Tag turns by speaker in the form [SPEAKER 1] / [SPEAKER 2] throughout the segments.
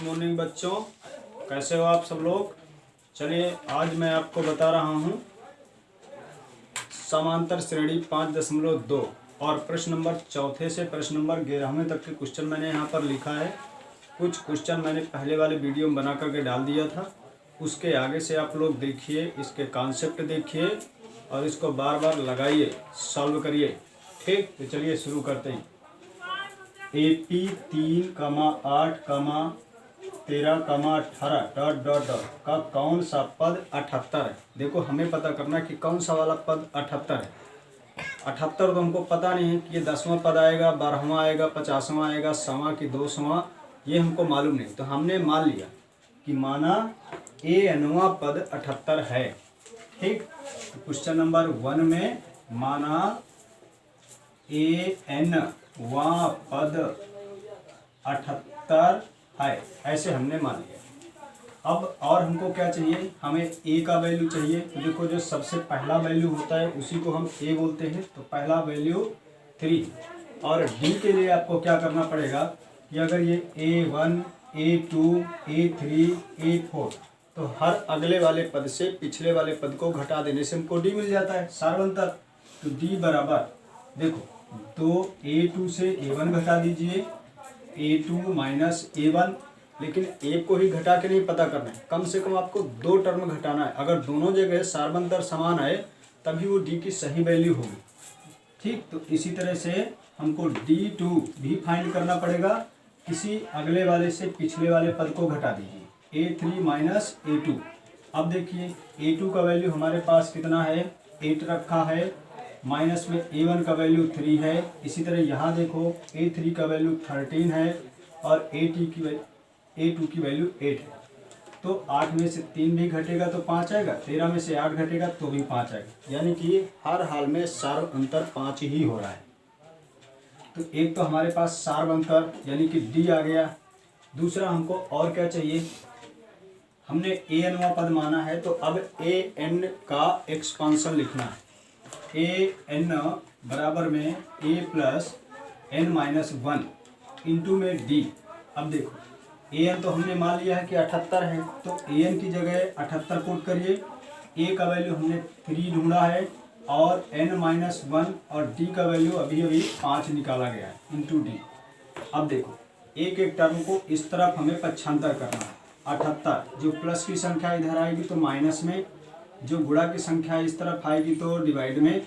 [SPEAKER 1] Morning बच्चों, कैसे हो आप सब लोग। चलिए आज मैं आपको बता रहा हूँ समांतर श्रेणी 5.2 और प्रश्न नंबर चौथे से प्रश्न नंबर 11वें तक के क्वेश्चन मैंने यहाँ पर लिखा है। कुछ क्वेश्चन मैंने पहले वाले वीडियो में बना करके डाल दिया था, उसके आगे से आप लोग देखिए, इसके कॉन्सेप्ट देखिए और इसको बार बार लगाइए, सॉल्व करिए। ठीक, तो चलिए शुरू करते हैं। AP 3, 8, 13, 18 डॉट डॉट डॉट का कौन सा पद 78 है। देखो हमें पता करना है कि कौन सा वाला पद 78 है। 78 तो हमको पता नहीं है कि ये 10वां पद आएगा, 12वां आएगा, 50वां आएगा, 100वां कि 200वां, ये हमको मालूम नहीं। तो हमने मान लिया कि माना ANवां पद 78 है। ठीक, तो क्वेश्चन नंबर 1 में माना ANवां पद 78 है, ऐसे हमने मान लिया। अब और हमको क्या चाहिए, हमें A का वैल्यू चाहिए। तो देखो जो सबसे पहला वैल्यू होता है उसी को हम A बोलते हैं, तो पहला वैल्यू 3। और D के लिए आपको क्या करना पड़ेगा कि अगर ये A1, A2, A3, A4, तो हर अगले वाले पद से पिछले वाले पद को घटा देने से हमको D मिल जाता है, सार्वंतर। तो D बराबर देखो, तो A2 से A1 घटा दीजिए, A2 माइनस A1, लेकिन एक को ही घटा के नहीं पता करना है, कम से कम आपको 2 टर्म घटाना है। अगर दोनों जगह सार्वंतर समान आए तभी वो D की सही वैल्यू होगी। ठीक, तो इसी तरह से हमको D2 भी फाइंड करना पड़ेगा। किसी अगले वाले से पिछले वाले पद को घटा दीजिए, A3 माइनस A2। अब देखिए A2 का वैल्यू हमारे पास कितना है, 8 रखा है, माइनस में A1 का वैल्यू 3 है। इसी तरह यहाँ देखो A3 का वैल्यू 13 है और A2 की वैल्यू 8 है। तो 8 में से 3 भी घटेगा तो 5 आएगा, 13 में से 8 घटेगा तो भी 5 आएगा, यानी कि हर हाल में सार्व अंतर 5 ही हो रहा है। तो एक तो हमारे पास सार्व अंतर यानी कि D आ गया। दूसरा हमको और क्या चाहिए, हमने ANवां पद माना है, तो अब AN का एक्सपांशन लिखना है। AN बराबर में A plus N minus 1 into में D। अब देखो AN तो हमने मान लिया है कि 78 है, तो AN की जगह 78 पुट करिए। A का वैल्यू हमने 3 ढूंढा है और N माइनस 1 और D का वैल्यू अभी अभी 5 निकाला गया है इंटू D। अब देखो एक एक टर्म को इस तरफ हमें पक्षांतर करना है। 78 जो प्लस की संख्या इधर आएगी तो माइनस में, जो गुणा की संख्या इस तरफ आएगी तो डिवाइड में,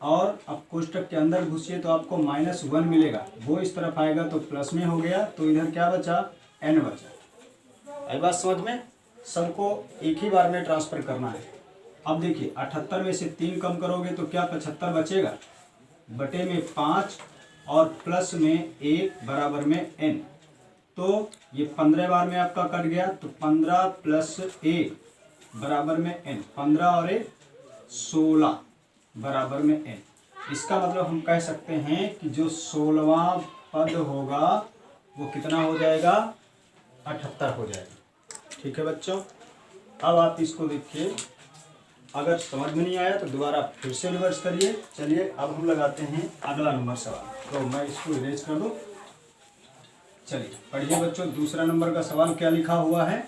[SPEAKER 1] और अब कोष्टक के अंदर घुसिए तो आपको -1 मिलेगा, वो इस तरफ आएगा तो प्लस में हो गया, तो इधर क्या बचा, n बचा। आई बात समझ में, सबको एक ही बार में ट्रांसफर करना है। अब देखिए 78 में से 3 कम करोगे तो क्या 75 बचेगा, बटे में 5 और प्लस में 1 बराबर में n। तो ये 15 बार में आपका कट गया, तो 15 प्लस 1 बराबर में n, 15 और 1 16 बराबर में n। इसका मतलब हम कह सकते हैं कि जो 16वां पद होगा वो कितना हो जाएगा, 78 हो जाएगा। ठीक है बच्चों, अब आप इसको देखिए, अगर समझ में नहीं आया तो दोबारा फिर से रिवर्स करिए। चलिए अब हम लगाते हैं अगला नंबर सवाल, तो मैं इसको इरेज कर दूँ। चलिए पढ़िए बच्चों, दूसरा नंबर का सवाल क्या लिखा हुआ है।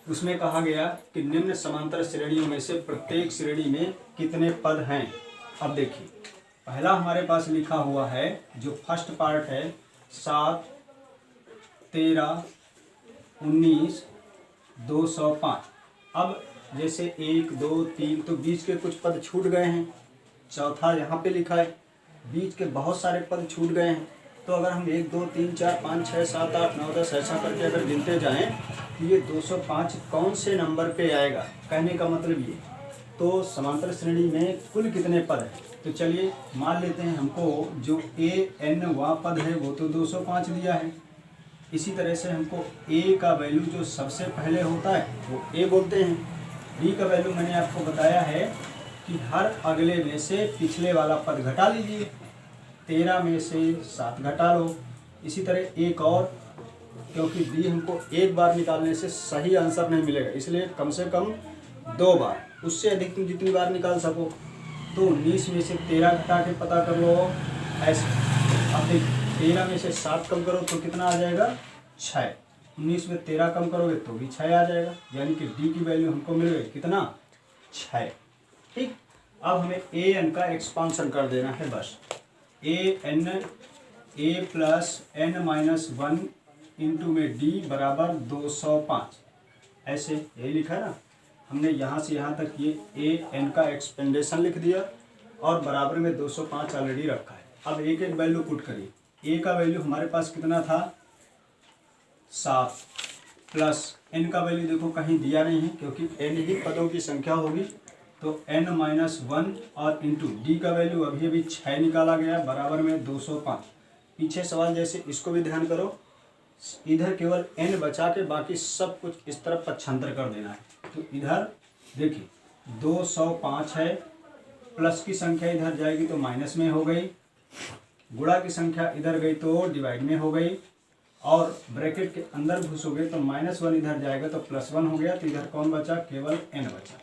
[SPEAKER 1] उसमें कहा गया कि निम्न समांतर श्रेणियों में से प्रत्येक श्रेणी में कितने पद हैं। अब देखिए पहला हमारे पास लिखा हुआ है, जो फर्स्ट पार्ट है 7, 13, 19, 205। अब जैसे 1, 2, 3 तो बीच के कुछ पद छूट गए हैं, चौथा यहाँ पे लिखा है, बीच के बहुत सारे पद छूट गए हैं। तो अगर हम 1, 2, 3, 4, 5, 6, 7, 8, 9, 10 ऐसा करके अगर गिनते जाएं तो ये 205 कौन से नंबर पे आएगा, कहने का मतलब ये। तो समांतर श्रेणी में कुल कितने पद हैं, तो चलिए मान लेते हैं हमको जो ANवां पद है वो तो 205 दिया है। इसी तरह से हमको A का वैल्यू जो सबसे पहले होता है वो A बोलते हैं। B का वैल्यू मैंने आपको बताया है कि हर अगले में से पिछले वाला पद घटा लीजिए, 13 में से 7 घटा लो। इसी तरह एक और, क्योंकि D हमको एक बार निकालने से सही आंसर नहीं मिलेगा, इसलिए कम से कम 2 बार, उससे अधिक तुम जितनी बार निकाल सको। तो 19 में से 13 घटा के पता कर लो ऐसे। अब देखिए 13 में से 7 कम करो तो कितना आ जाएगा 6। 19 में 13 कम करोगे तो भी 6 आ जाएगा, यानी कि डी की वैल्यू हमको मिल गई कितना 6। ठीक, अब हमें ए एन का एक्सपांसन कर देना है बस। ए प्लस एन माइनस 1 इंटू में डी बराबर 205, ऐसे ये लिखा है ना हमने, यहाँ से यहाँ तक ये ए एन का एक्सपेंडेशन लिख दिया और बराबर में 205 ऑलरेडी रखा है। अब एक एक वैल्यू पुट करिए। ए का वैल्यू हमारे पास कितना था 7, प्लस एन का वैल्यू देखो कहीं दिया नहीं है क्योंकि एन ही पदों की संख्या होगी, तो एन माइनस 1 और इंटू डी का वैल्यू अभी अभी 6 निकाला गया बराबर में 205। पीछे सवाल जैसे इसको भी ध्यान करो, इधर केवल एन बचा के बाकी सब कुछ इस तरफ पक्षांतर कर देना है। तो इधर देखिए 205 है, प्लस की संख्या इधर जाएगी तो माइनस में हो गई, गुणा की संख्या इधर गई तो डिवाइड में हो गई, और ब्रैकेट के अंदर घुसोगे तो -1 इधर जाएगा तो +1 हो गया। तो इधर कौन बचा, केवल n बचा।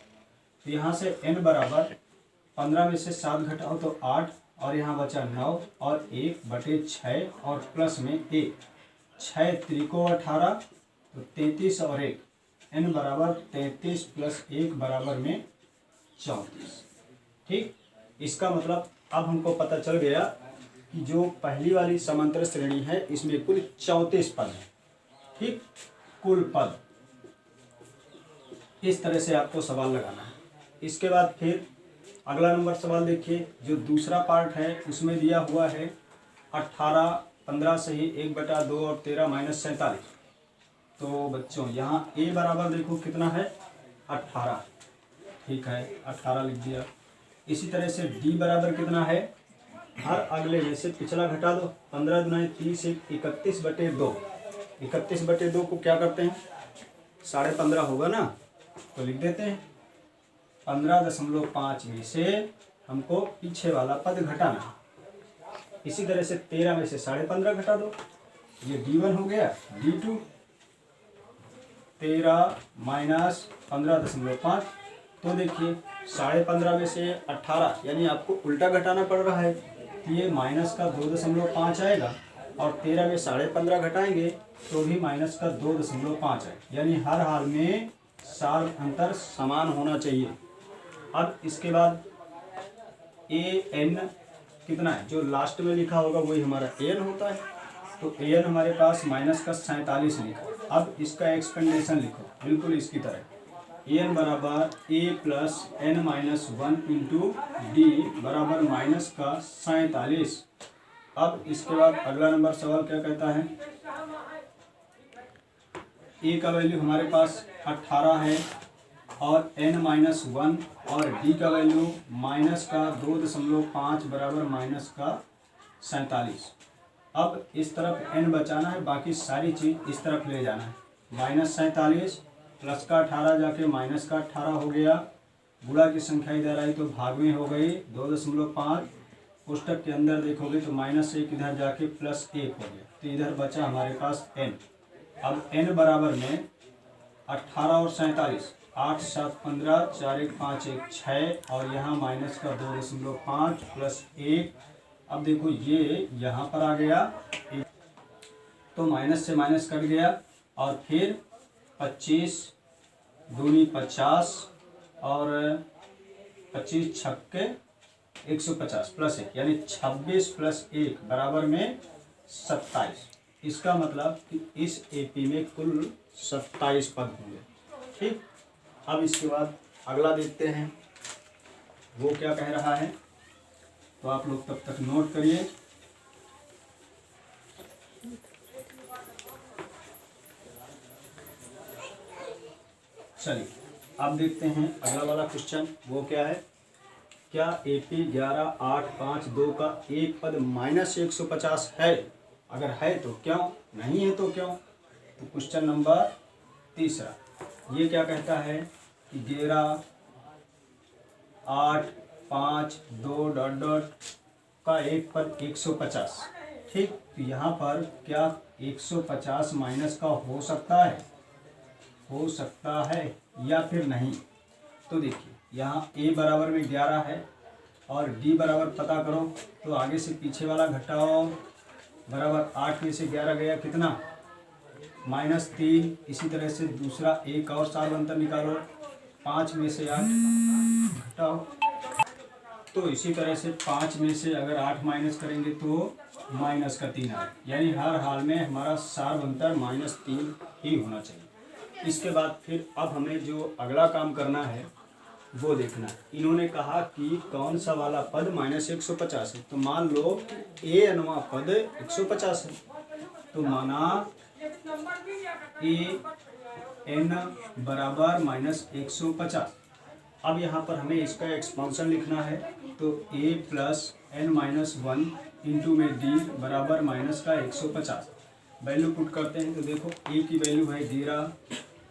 [SPEAKER 1] तो यहाँ से n बराबर 15 में से 7 घटाओ तो 8, और यहाँ बचा 9 और 1/6 और प्लस में 1, 6 त्रिको 18 तो 33 और 1, n बराबर 33 + 1 बराबर में 34। ठीक, इसका मतलब अब हमको पता चल गया कि जो पहली वाली समांतर श्रेणी है इसमें कुल 34 पद है। ठीक, कुल पद, इस तरह से आपको सवाल लगाना है। इसके बाद फिर अगला नंबर सवाल देखिए, जो दूसरा पार्ट है उसमें दिया हुआ है 18, 15 से ही 1/2 और 13 - 47। तो बच्चों यहाँ a बराबर देखो कितना है 18, ठीक है 18 लिख दिया। इसी तरह से d बराबर कितना है, हर अगले में से पिछला घटा दो, 15 दूना 30, 31/2। 31/2 को क्या करते हैं 15.5 होगा ना, तो लिख देते हैं 15.5 में से हमको पीछे वाला पद घटाना है। इसी तरह से 13 में से 15.5 घटा दो, ये d1 हो गया, d2 13 - 15.5। तो देखिए 15.5 में से 18, यानी आपको उल्टा घटाना पड़ रहा है, ये माइनस का 2.5 आएगा, और 13 में 15.5 घटाएंगे तो भी माइनस का 2.5 है, यानी हर हाल में सार अंतर समान होना चाहिए। अब इसके बाद ए एन कितना है, जो लास्ट में लिखा होगा वही हमारा ए एन होता है। तो ए एन हमारे पास माइनस का 47 लिखा। अब इसका एक्सपेंडेशन लिखो बिल्कुल इसकी तरह, ए एन बराबर a + n - 1 इंटू डी बराबर माइनस का 47। अब इसके बाद अगला नंबर सवाल क्या कहता है, a का वैल्यू हमारे पास 18 है और n - 1 और d का वैल्यू माइनस का 2.5 बराबर माइनस का 47। अब इस तरफ n बचाना है, बाकी सारी चीज़ इस तरफ ले जाना है। -47 प्लस का 18 जाके माइनस का 18 हो गया, गुणा की संख्या इधर आई तो भाग में हो गई 2.5, पुस्तक के अंदर देखोगे तो -1 इधर जाके +1 हो गया, तो इधर बचा हमारे पास n। अब n बराबर में 18 और 47, 8 - 7 15, 4 - 1 5 - 1 6, और यहाँ माइनस का 2.5 प्लस 1। अब देखो ये यहाँ पर आ गया तो माइनस से माइनस कट गया, और फिर 25 दूनी 50 और 25 छक्के 150 प्लस 1, यानी 26 + 1 बराबर में 27। इसका मतलब कि इस एपी में कुल 27 पद होंगे। ठीक, अब इसके बाद अगला देखते हैं वो क्या कह रहा है, तो आप लोग तब तक नोट करिए। चलिए अब देखते हैं अगला वाला क्वेश्चन, वो क्या है, क्या AP 11 8 5 2 का एक पद -150 है, अगर है तो क्यों, नहीं है तो क्यों। तो क्वेश्चन नंबर तीसरा ये क्या कहता है कि 11 8 5 2 ... का एक पद 150। ठीक, तो यहाँ पर क्या 150 माइनस का हो सकता है या फिर नहीं। तो देखिए यहाँ a बराबर में 11 है और d बराबर पता करो, तो आगे से पीछे वाला घटाओ बराबर 8 में से 11 गया कितना -3। इसी तरह से दूसरा एक और सार अंतर निकालो, 5 में से 8 घटाओ, तो इसी तरह से 5 में से अगर 8 माइनस करेंगे तो -3 आए, यानी हर हाल में हमारा सार अंतर -3 ही होना चाहिए। इसके बाद फिर अब हमें जो अगला काम करना है वो देखना है। इन्होंने कहा कि कौन सा वाला पद -150 है, तो मान लो ए अनुमा पद 150 है, तो माना ए एन बराबर -150। अब यहाँ पर हमें इसका एक्सपांशन लिखना है, तो a प्लस n-1 इंटू में d बराबर -150। वैल्यू पुट करते हैं तो देखो a की वैल्यू है 13,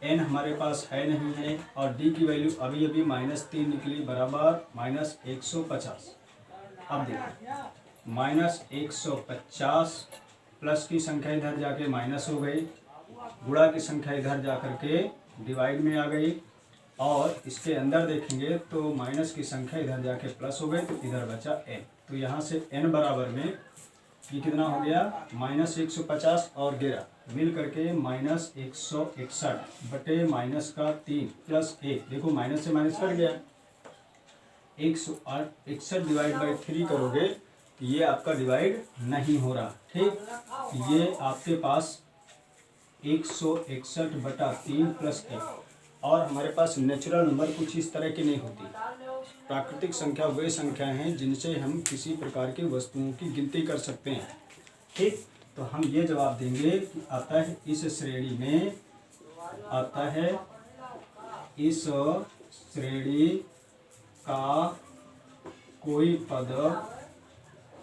[SPEAKER 1] n हमारे पास है नहीं है, और d की वैल्यू अभी अभी -3 निकली बराबर -150। अब देखो -150 प्लस की संख्या इधर जाके माइनस हो गई, गुणा की संख्या इधर जाकर के डिवाइड में आ गई, और इसके अंदर देखेंगे तो माइनस की संख्या इधर जाके प्लस हो गई, तो इधर बचा n। तो यहाँ से n बराबर में ये कितना हो गया -150 और 11 मिल करके -161 बटे -3 प्लस 1। देखो माइनस से माइनस कट गया, 161 डिवाइड बाई 3 करोगे ये आपका डिवाइड नहीं हो रहा। ठीक, ये आपके पास 161 बटा 3 प्लस 1। और हमारे पास नेचुरल नंबर कुछ इस तरह की नहीं होती। प्राकृतिक संख्या वे संख्या हैं जिनसे हम किसी प्रकार की वस्तुओं की गिनती कर सकते हैं। ठीक, तो हम ये जवाब देंगे कि आता है इस श्रेणी में, आता है इस श्रेणी का कोई पद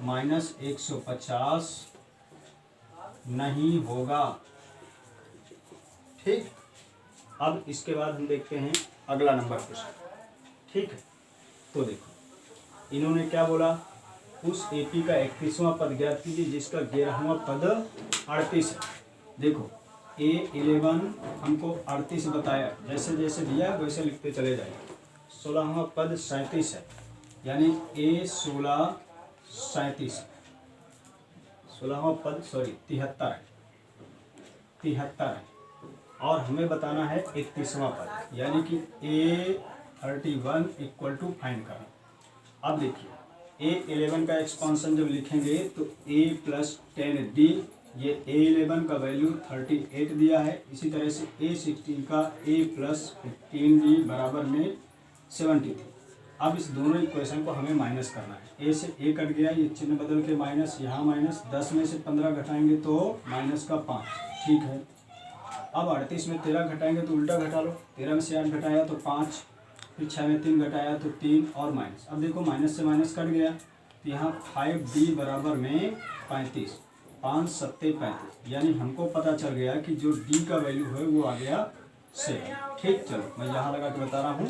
[SPEAKER 1] -150 नहीं होगा। ठीक, अब इसके बाद हम देखते हैं अगला नंबर क्वेश्चन। ठीक है, तो देखो इन्होंने क्या बोला, उस एपी का 31वां पद ज्ञात कीजिए जिसका 11वां पद 38 है। देखो A11 हमको 38 बताया, जैसे जैसे दिया वैसे लिखते चले जाइए। 16वां पद 37 है, यानी A16 37, 16वां पद 73 है, 73 है, और हमें बताना है 31वां पद, यानी कि A31 इक्वल टू फाइंड करना। अब देखिए A11 का एक्सपांशन जब लिखेंगे तो A प्लस 10D, ये A11 का वैल्यू 38 दिया है। इसी तरह से A16 का A प्लस 15D बराबर में 70 थी। अब इस दोनों इक्वेशन को हमें माइनस करना है। A से A कट गया, ये चिन्ह बदल के माइनस, यहाँ माइनस, 10 में से 15 घटाएंगे तो -5। ठीक है, अब 38 में 13 घटाएंगे तो उल्टा घटा लो, 13 में से 8 घटाया तो 5, फिर 6 में 3 घटाया तो 3 और माइनस। अब देखो माइनस से माइनस कट गया, तो यहाँ 5D बराबर में 35, 5 7 35, यानी हमको पता चल गया कि जो D का वैल्यू है वो आ गया 7। ठीक, चलो मैं यहाँ लगा के बता रहा हूँ।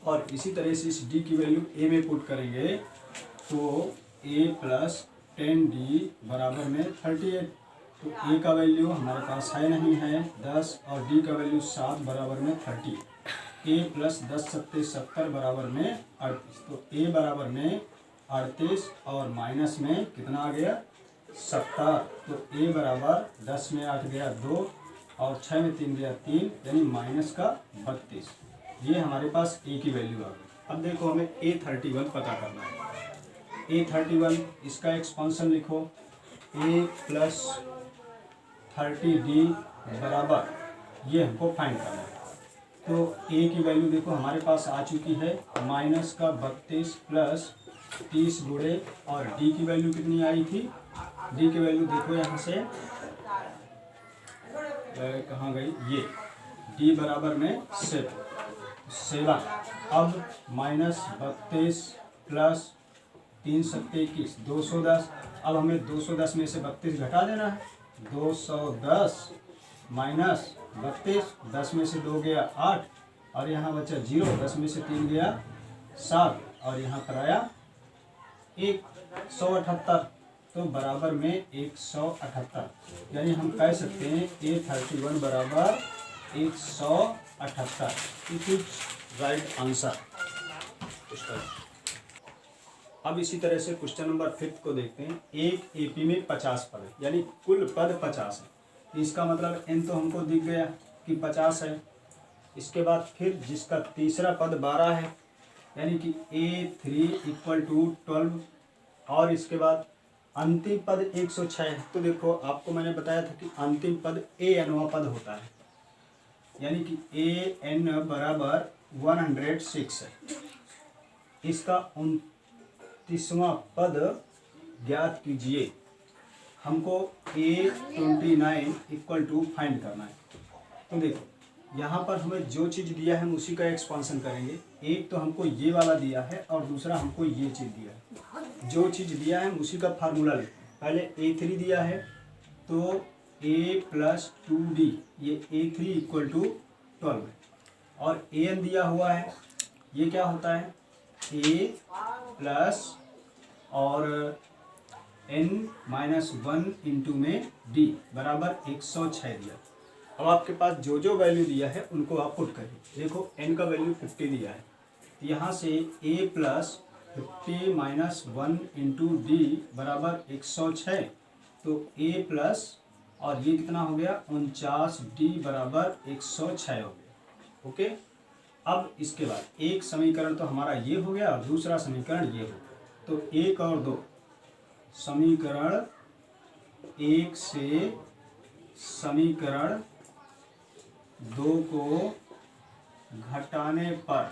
[SPEAKER 1] और इसी तरह से इस D की वैल्यू A में पुट करेंगे तो A प्लस 10D बराबर में 38। तो A का वैल्यू हमारे पास है नहीं है 10, और D का वैल्यू 7 बराबर में 30। A प्लस 10 7 70 बराबर में 38। तो A बराबर में 38 और माइनस में कितना आ गया 70। तो A बराबर 10 में 8 गया 2, और 6 में 3 गया 3, यानी माइनस का 32। ये हमारे पास A की वैल्यू आ गई। अब देखो हमें A31 पता करना है। A31 इसका एक्सपांशन लिखो, A प्लस 30D बराबर, ये हमको फाइंड करना है। तो A की वैल्यू देखो हमारे पास आ चुकी है माइनस का 32 प्लस 30 गुणे, और D की वैल्यू कितनी आई थी, D की वैल्यू देखो यहाँ से कहाँ गई, ये D बराबर में 7। अब -32 प्लस 3 7 21, 210। अब हमें 210 में से 32 घटा देना है। 210 माइनस 32, 10 में से 2 गया 8, और यहाँ बचा 0, 10 में से 3 गया 7, और यहाँ पर आया 178, तो बराबर में 178, यानी हम कह सकते हैं A31 बराबर 178। It is right answer. अब इसी तरह से क्वेश्चन नंबर 5 को देखते हैं। एक एपी में 50 पद है, यानी कुल पद 50 है। इसका मतलब n तो हमको दिख गया कि 50 है। इसके बाद फिर जिसका तीसरा पद 12 है, यानी कि A3 इक्वल टू 12, और इसके बाद अंतिम पद 106 है। तो देखो आपको मैंने बताया था कि अंतिम पद ANवा पद होता है, यानी कि AN बराबर 106 है। इसका 29वां पद ज्ञात कीजिए। हमको A29 इक्वल टू फाइंड करना है। तो देखो यहाँ पर हमें जो चीज़ दिया है हम उसी का एक्सपांसन करेंगे। एक तो हमको ये वाला दिया है और दूसरा हमको ये चीज़ दिया है। जो चीज़ दिया है हम उसी का फार्मूला लेते हैं। पहले A3 दिया है तो A प्लस 2D, ये A3 इक्वल टू 12 है। और AN दिया हुआ है, ये क्या होता है A प्लस और n-1 इंटू में D बराबर 106 दिया। अब आपके पास जो जो वैल्यू दिया है उनको आप पुट करिए। देखो n का वैल्यू 50 दिया है, तो यहाँ से a plus 50 minus 1 into D बराबर 106। तो a प्लस और ये कितना हो गया 49d बराबर 106 हो गया। ओके, अब इसके बाद एक समीकरण तो हमारा ये हो गया और दूसरा समीकरण ये हो गया। तो 1 और 2 समीकरण 1 से समीकरण 2 को घटाने पर,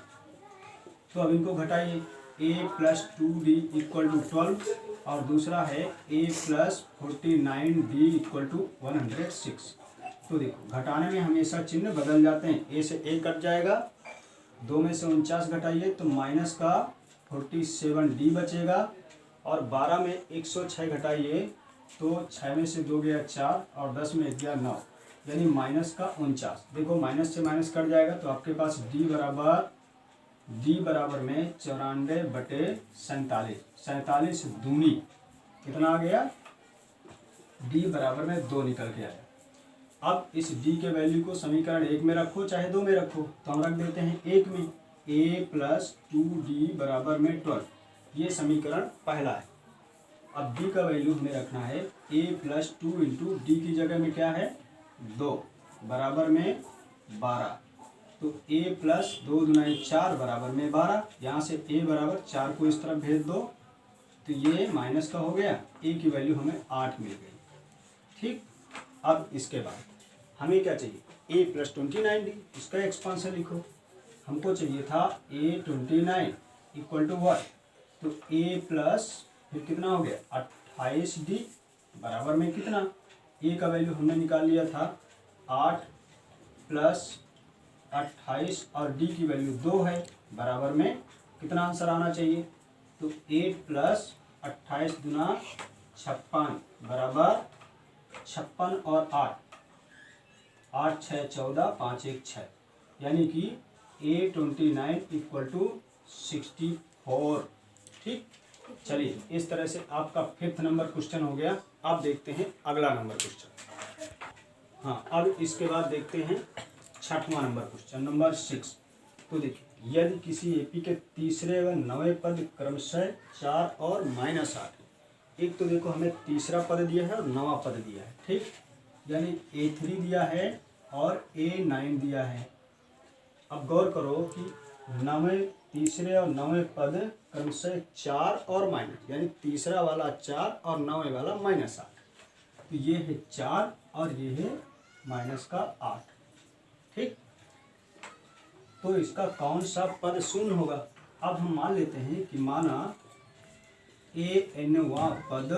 [SPEAKER 1] तो अब इनको घटाइए। a plus 2d equal to 12 और दूसरा है a plus 49d equal to 106। तो देखो घटाने में हमेशा चिन्ह बदल जाते हैं। a से a कट जाएगा, 2 में से 49 घटाइए तो माइनस का 47d बचेगा, और 12 में 106 घटाइए तो 6 में से 2 गया 4 और 10 में 1 गया 9, यानी माइनस का 49। देखो माइनस से माइनस कट जाएगा तो आपके पास d बराबर में 94/47, 47 दूनी कितना आ गया, d बराबर में 2 निकल के आया। अब इस d के वैल्यू को समीकरण 1 में रखो चाहे 2 में रखो, तो हम रख देते हैं 1 में। a प्लस 2d बराबर में 12, ये समीकरण पहला है। अब d का वैल्यू हमें रखना है a प्लस 2 इंटू डी की जगह में क्या है 2 बराबर में 12। तो a प्लस 2 दूनी 4 बराबर में 12। यहाँ से a बराबर 4 को इस तरफ भेज दो तो ये माइनस का हो गया, a की वैल्यू हमें 8 मिल गई। ठीक, अब इसके बाद हमें क्या चाहिए a प्लस 29d, इसका एक्सपांसन लिखो। हमको चाहिए था A29 इक्वल टू 1, तो a प्लस फिर कितना हो गया 28d बराबर में कितना, a का वैल्यू हमने निकाल लिया था 8 प्लस 28 और d की वैल्यू 2 है, बराबर में कितना आंसर आना चाहिए, तो 8 प्लस 28 दूना 56 बराबर 56 और 8 6 14 5 1 6, यानी कि A29 इक्वल टू 64। ठीक, चलिए इस तरह से आपका 5th नंबर क्वेश्चन हो गया। अब देखते हैं अगला नंबर क्वेश्चन। हाँ, अब इसके बाद देखते हैं 6वां नंबर क्वेश्चन नंबर 6। तो देखिए यदि किसी एपी के तीसरे व 9वें पद क्रमशः 4 और -8 है। एक तो देखो हमें तीसरा पद दिया है और 9वां पद दिया है। ठीक, यानी A3 दिया है और A9 दिया है। अब गौर करो कि 9वें तीसरे और 9वें पद क्रमशः 4 और माइनस, यानी तीसरा वाला 4 और 9वें वाला -8। तो ये है 4 और ये है माइनस का 8। ठीक, तो इसका कौन सा पद शून्य होगा। अब हम मान लेते हैं कि माना ANवा पद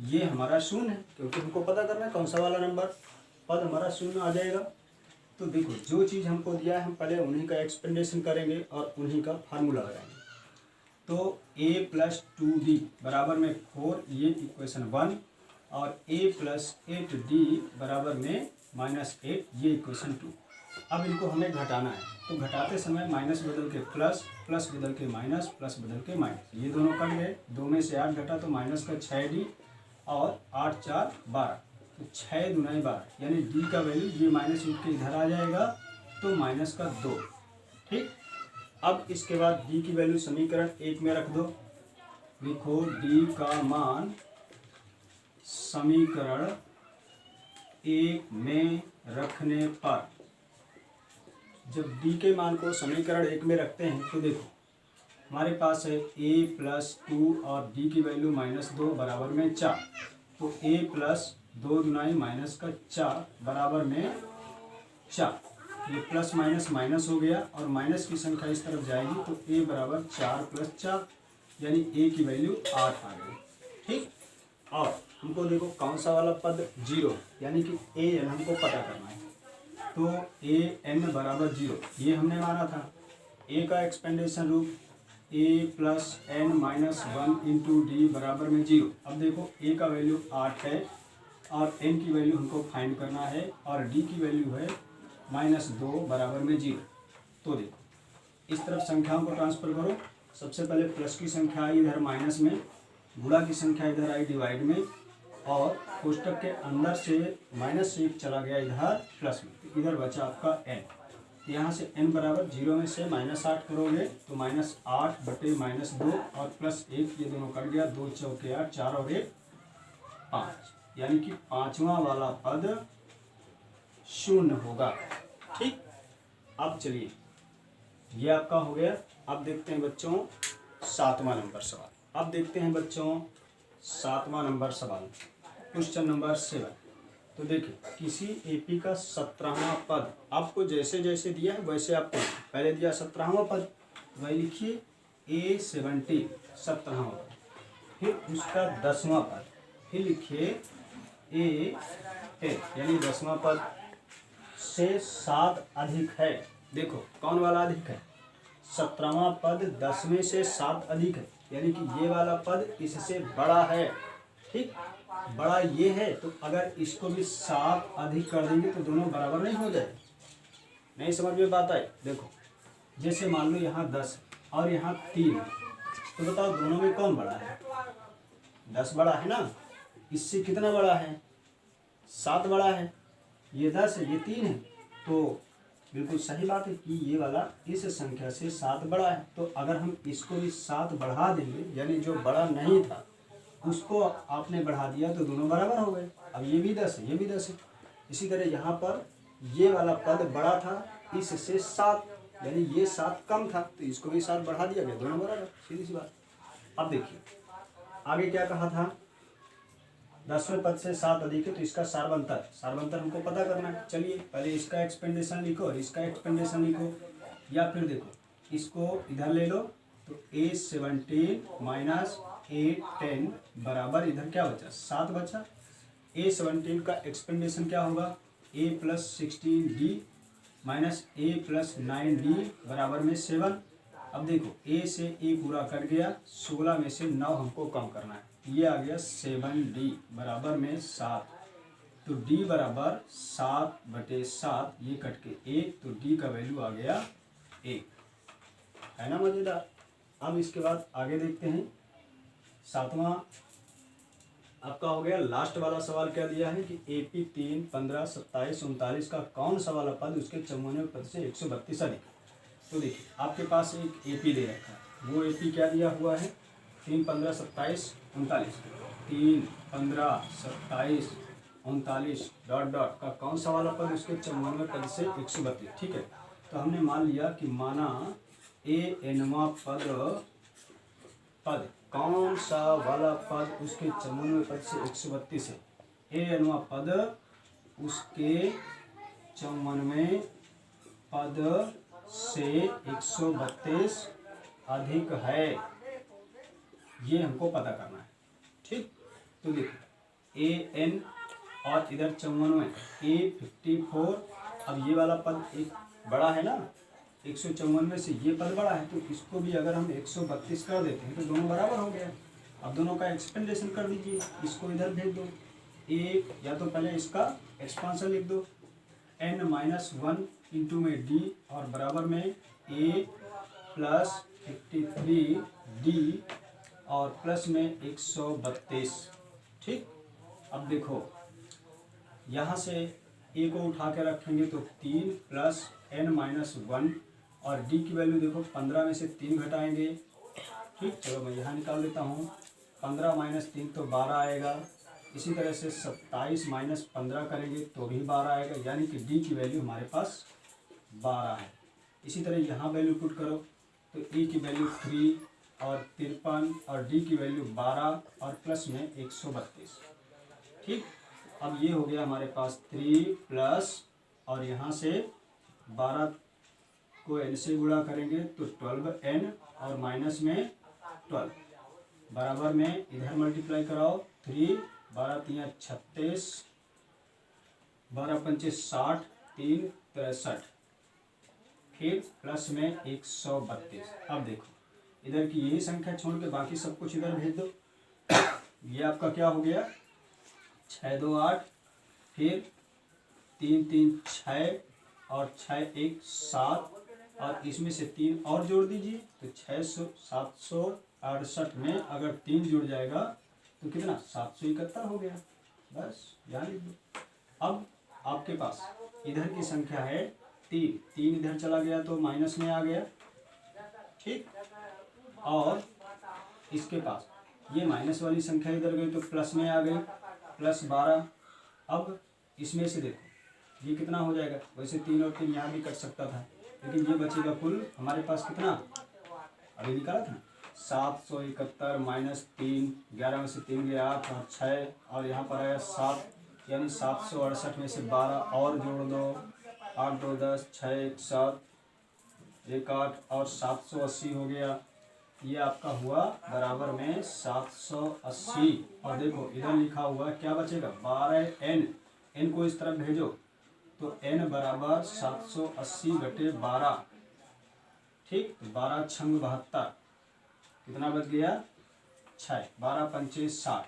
[SPEAKER 1] ये हमारा शून्य है, क्योंकि हमको पता करना है कौन सा वाला नंबर पद हमारा शून्य आ जाएगा। तो देखो जो चीज़ हमको दिया है हम पहले उन्हीं का एक्सपेंडेशन करेंगे और उन्हीं का फार्मूला लगाएंगे। तो a प्लस 2d बराबर में 4, ये इक्वेशन 1, और a प्लस 8d बराबर में -8, ये इक्वेशन 2। अब इनको हमें घटाना है, तो घटाते समय माइनस बदल के प्लस, प्लस बदल के माइनस, प्लस बदल के माइनस, ये दोनों कट गए। 2 में से 8 घटा तो माइनस का 6d और 8 4 12, तो 6 दूनी 12, यानी d का वैल्यू ये माइनस उठ के इधर आ जाएगा तो माइनस का 2। ठीक, अब इसके बाद डी की वैल्यू समीकरण 1 में रख दो। लिखो डी का मान समीकरण 1 में रखने पर, जब डी के मान को समीकरण 1 में रखते हैं तो देखो हमारे पास है a प्लस 2 और d की वैल्यू -2 बराबर में 4। तो a प्लस 2 दुनाई माइनस का 4 बराबर में 4। ये प्लस माइनस माइनस हो गया और माइनस की संख्या इस तरफ जाएगी तो a बराबर 4 प्लस 4 यानी a की वैल्यू 8 आ गई। ठीक, और हमको देखो कौन सा वाला पद 0 यानी कि a n हमको पता करना है। तो a n बराबर 0 ये हमने माना था। a का एक्सपेंडेशन रूप a plus n minus 1 into D बराबर में 0। अब देखो a का वैल्यू 8 है और n की वैल्यू हमको फाइंड करना है और d की वैल्यू है -2 बराबर में 0। तो देखो इस तरफ संख्याओं को ट्रांसफर करो। सबसे पहले प्लस की संख्या आई इधर माइनस में, गुणा की संख्या इधर आई डिवाइड में, और कोष्टक के अंदर से -1 चला गया इधर प्लस में, तो इधर बचा आपका n। यहाँ से n बराबर 0 में से -8 करोगे तो -8 बटे -2 और +1 ये दोनों कट गया, 2 चौके 8, 4 और 1 5, यानी कि पांचवा वाला पद 0 होगा। ठीक, अब चलिए ये आपका हो गया। अब देखते हैं बच्चों 7वां नंबर सवाल। अब देखते हैं बच्चों 7वां नंबर सवाल, क्वेश्चन नंबर 7। तो देखिए किसी एपी का 17वां पद आपको जैसे जैसे दिया है वैसे आपको, पहले दिया 17वां पद वही लिखिए A17 17वां पद, फिर उसका 10वां पद, फिर लिखिए A10 यानी 10वां पद से 7 अधिक है। देखो कौन वाला अधिक है, 17वां पद 10 में से 7 अधिक है, यानी कि ये वाला पद इससे बड़ा है। ठीक, बड़ा ये है, तो अगर इसको भी 7 अधिक कर देंगे तो दोनों बराबर नहीं हो जाए। नहीं समझ में बात आई। देखो जैसे मान लो यहाँ 10 और यहाँ 3 है, तो बताओ दोनों में कौन बड़ा है? 10 बड़ा है ना, इससे कितना बड़ा है? 7 बड़ा है। ये 10 है, ये 3 है, तो बिल्कुल सही बात है कि ये वाला इस संख्या से 7 बड़ा है। तो अगर हम इसको भी 7 बढ़ा देंगे, यानी जो बड़ा नहीं था उसको आपने बढ़ा दिया तो दोनों बराबर हो गए। अब ये भी 10 है, ये भी 10 है। इसी तरह यहाँ पर ये वाला पद बड़ा था इससे 7, यानी ये 7 कम था तो इसको भी 7 बढ़ा दिया गया, दोनों बराबर, सीधी सी बात। अब देखिए आगे क्या कहा था, 10वें पद से 7 अधिक है तो इसका सारवंतर, सारवंतर हमको पता करना है। चलिए पहले इसका एक्सपेंडेशन लिखो और इसका एक्सपेंडेशन लिखो, या फिर देखो इसको इधर ले लो तो A17 माइनस A10 बराबर इधर क्या बचा, 7 बचा। A17 का एक्सपेंडेशन क्या होगा, A plus 16D minus A plus 9D बराबर में 7। अब देखो A से A पूरा कट गया, 16 में से 9 हमको कम करना है, ये आ गया 7D बराबर में 7। तो D बराबर 7 बटे 7, ये कट के 1, तो D का वैल्यू आ गया 1। है ना मजेदार। अब इसके बाद आगे देखते हैं 7वां आपका हो गया। लास्ट वाला सवाल क्या दिया है कि AP 3, 15, 27, 39 का कौन सा वाला पद उसके 54वें पद से 132 अधिक। तो देखिए आपके पास एक AP दे रखा है, वो AP क्या दिया हुआ है, 3, 15, 27, 39, 3, 15, 27, 39 डॉट डॉट का कौन सा वाला पद उसके 54वें पद से 132। ठीक है, तो हमने मान लिया कि माना ANवां पद कौन सा वाला पद उसके 54वें पद से 132 है। ANवां पद उसके 54वें पद से 132 अधिक है, ये हमको पता करना है। ठीक, तो देखो AN और इधर 54 A54। अब ये वाला पद एक बड़ा है ना, 154 में से ये पद बड़ा है, तो इसको भी अगर हम 132 कर देते हैं तो दोनों बराबर हो गया। अब दोनों का एक्सपेंडेशन कर दीजिए, इसको इधर भेज दो, एक या तो पहले इसका एक्सपांशन लिख दो, n-1 इंटू में d और बराबर में a प्लस 53d और प्लस में 132। ठीक, अब देखो यहाँ से a को उठा के रखेंगे तो 3 प्लस n-1 और डी की वैल्यू देखो 15 में से 3 घटाएंगे, ठीक। चलो मैं यहाँ निकाल लेता हूँ, 15 माइनस 3 तो 12 आएगा। इसी तरह से 27 माइनस 15 करेंगे तो भी 12 आएगा, यानी कि डी की वैल्यू हमारे पास 12 है। इसी तरह यहाँ वैल्यू पुट करो तो ई की वैल्यू 3 और 53 और डी की वैल्यू 12 और प्लस में 132, ठीक। अब ये हो गया हमारे पास 3 प्लस और यहाँ से 12 को n से गुणा करेंगे तो 12n और माइनस में 12 बराबर में इधर मल्टीप्लाई कराओ 3, 12 3 36, 12 पंचे 60, 3 63, फिर प्लस में 132। अब देखो इधर की यही संख्या छोड़ के बाकी सब कुछ इधर भेज दो। ये आपका क्या हो गया 6 2 8, फिर 3 3 6 और 6 1 7 और इसमें से 3 और जोड़ दीजिए तो 768 में अगर 3 जुड़ जाएगा तो कितना 771 हो गया। बस ध्यान लीजिए। अब आपके पास इधर की संख्या है 3 इधर चला गया तो माइनस में आ गया, ठीक। और इसके पास ये माइनस वाली संख्या इधर गई तो प्लस में आ गई, प्लस 12। अब इसमें से देखो ये कितना हो जाएगा, वैसे 3 और 3 यहाँ भी कट सकता था, लेकिन ये बचेगा कुल हमारे पास कितना अभी निकाला था 771 माइनस 3, 11 में से 3 गया 8 और 6 और यहाँ पर आया 7, यानी 768 में से 12 और जोड़ दो, 8 2 10, 6 1 7, 1 8 और 780 हो गया। ये आपका हुआ बराबर में 780। और देखो इधर लिखा हुआ क्या बचेगा 12n, n को इस तरफ भेजो तो n बराबर 780 बटे 12, ठीक। 12 छंग 72, कितना बच गया 6, 12 पंचे 60।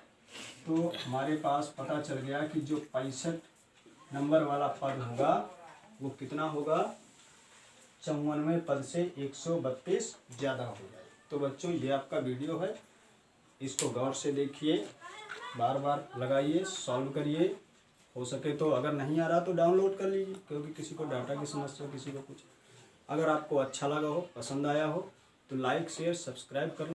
[SPEAKER 1] तो हमारे पास पता चल गया कि जो 65 नंबर वाला पद होगा वो कितना होगा 94 पद से 132 ज़्यादा हो जाए। तो बच्चों ये आपका वीडियो है, इसको गौर से देखिए, बार बार लगाइए, सॉल्व करिए। हो सके तो अगर नहीं आ रहा तो डाउनलोड कर लीजिए, क्योंकि किसी को डाटा की समस्या, किसी को कुछ। अगर आपको अच्छा लगा हो, पसंद आया हो तो लाइक शेयर सब्सक्राइब कर